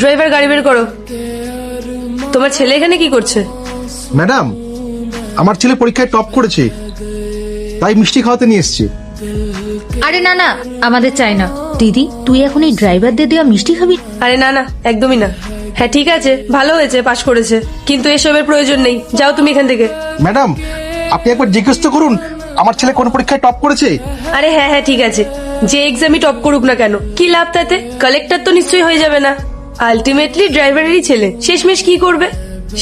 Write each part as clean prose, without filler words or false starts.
Driver, গাড়ি বের করো। তোমার ছেলে এখানে কি করছে? ম্যাডাম, আমার ছেলে পরীক্ষায় টপ করেছে, তাই মিষ্টি খাওয়াতে নিয়ে এসেছি। আরে না না, আমাদের চাই না। দিদি, তুই এখন এই ড্রাইভারদের দেওয়া মিষ্টি খাবি? আরে না না, একদমই না। হ্যাঁ ঠিক আছে, ভালো হয়েছে পাশ করেছে, কিন্তু এসবের প্রয়োজন নেই। যাও তুমি এখান থেকে। ম্যাডাম, আপনি একবার জিজ্ঞেস তো করুন আমার ছেলে কোন পরীক্ষায় টপ করেছে। আরে হ্যাঁ হ্যাঁ ঠিক আছে, যে এক্সামই টপ করুক না কেন, কি লাভ তাতে? কালেক্টর তো নিশ্চয়ই হয়ে যাবে না। আলটিমেটলি ড্রাইভারেরই ছেলে, শেষমেশ কি করবে?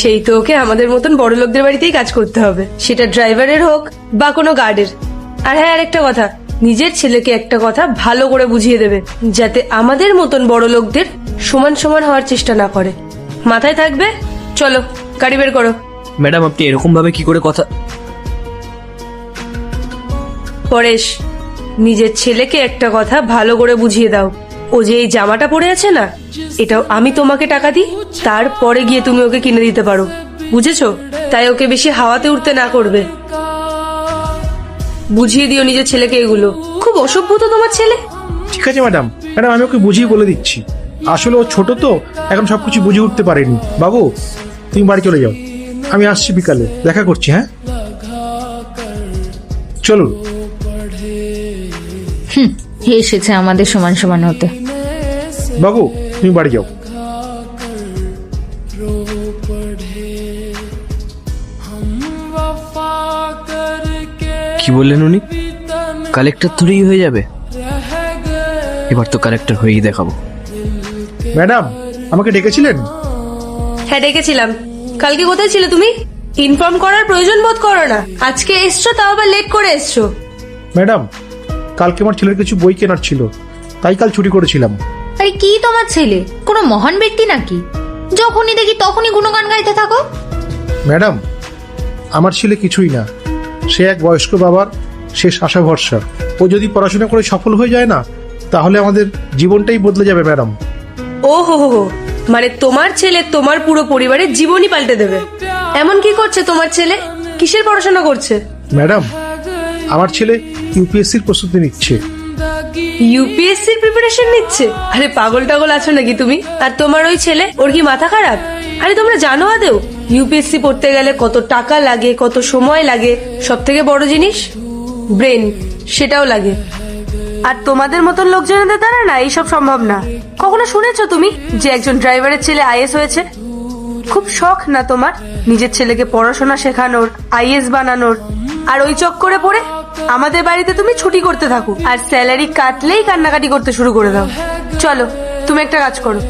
সেই তো ওকে আমাদের মতন বড় লোকদের বাড়িতেই কাজ করতে হবে, সেটা ড্রাইভারের হোক বা কোনো গার্ডের। আর হ্যাঁ, আরেকটা কথা, নিজের ছেলেকে একটা কথা ভালো করে বুঝিয়ে দেবে, যাতে আমাদের মতন বড় লোকদের সমান সমান হওয়ার চেষ্টা না করে। মাথায় থাকবে। চলো, গাড়ি বের করো। ম্যাডাম, আপনি এরকম ভাবে কি করে কথা? পরেশ, নিজের ছেলেকে একটা কথা ভালো করে বুঝিয়ে দাও। ও যে এই জামাটা পরে আছে না, এটাও আমি তোমাকে টাকা দিই, তারপরে গিয়ে তুমি ওকে কিনে দিতে পারো, বুঝেছো? তাই ওকে বেশি হাওয়াতে উঠতে না করবে। বুঝিয়ে দিও নিজের ছেলেকে এগুলো। খুব অসভ্য তো তোমার ছেলে। ঠিক আছে ম্যাডাম, ম্যাডাম আমি ওকে বুঝিয়ে বলে দিচ্ছি। আসলে ও ছোট তো, এখন সবকিছু বুঝে উঠতে পারেনি। বাবু, তুমি বাড়ি চলে যাও, আমি আসছি বিকালে, দেখা করছি। হ্যাঁ চলুন। এসেছে আমাদের সমান সমান হতে। বাবু, তুমি বাড়ি যাও। কি বললেন উনি? কালেক্টর থ্রি হয়ে যাবে? এবার তো কালেক্টর হয়েই দেখাবো। ম্যাডাম, আমাকে ডেকেছিলেন? হ্যাঁ ডেকেছিলাম। কালকে কোথায় ছিলে তুমি? ইনফর্ম করার প্রয়োজন বোধ করো না। আজকে এসছো, তাও আবার লেট করে এসছো। ম্যাডাম, কালকে আমার ছেলের কিছু বই কেনার ছিল, তাই কাল ছুটি করেছিলাম। আরে কি তোমার ছেলে কোনো মহান ব্যক্তি নাকি? যখনই দেখি তখনই গুণগান গাইতে থাকো। ম্যাডাম, আমার ছেলে কিছুই না, সে এক বয়স্ক বাবার শেষ আশা ভরসা। ও যদি পড়াশোনা করে সফল হয়ে যায় না, তাহলে আমাদের জীবনটাই বদলে যাবে ম্যাডাম। ও হো হো, মানে তোমার ছেলে তোমার পুরো পরিবারের জীবনই পাল্টে দেবে। এমন কি করছে তোমার ছেলে? কিসের পড়াশোনা করছে? ম্যাডাম, আমার ছেলে ইউপিএসসির প্রস্তুতি নিচ্ছে। ইউপিএসসির প্রিপারেশন নিচ্ছে? আরে পাগল টাগল আছো নাকি তুমি? আর তোমার ওই ছেলে, ওর কি মাথা খারাপ? আরে তোমরা জানো আদেও ইউপিএসসি পড়তে গেলে কত টাকা লাগে, কত সময় লাগে, সব থেকে বড় জিনিস ব্রেন, সেটাও লাগে। আর তোমাদের মতন লোকজনদের দ্বারা না এইসব সম্ভব না। কখনো শুনেছো তুমি যে একজন ড্রাইভারের ছেলে আইএস হয়েছে? খুব শখ না তোমার নিজের ছেলেকে পড়াশোনা শেখানোর, আইএস বানানোর? আর ওই চক্করে পড়ে আমাদের বাড়িতে তুমি ছুটি করতে থাকো, আর স্যালারি কাটলেই কান্নাকাটি করতে শুরু করে দাও। চলো, তুমি একটা কাজ করো,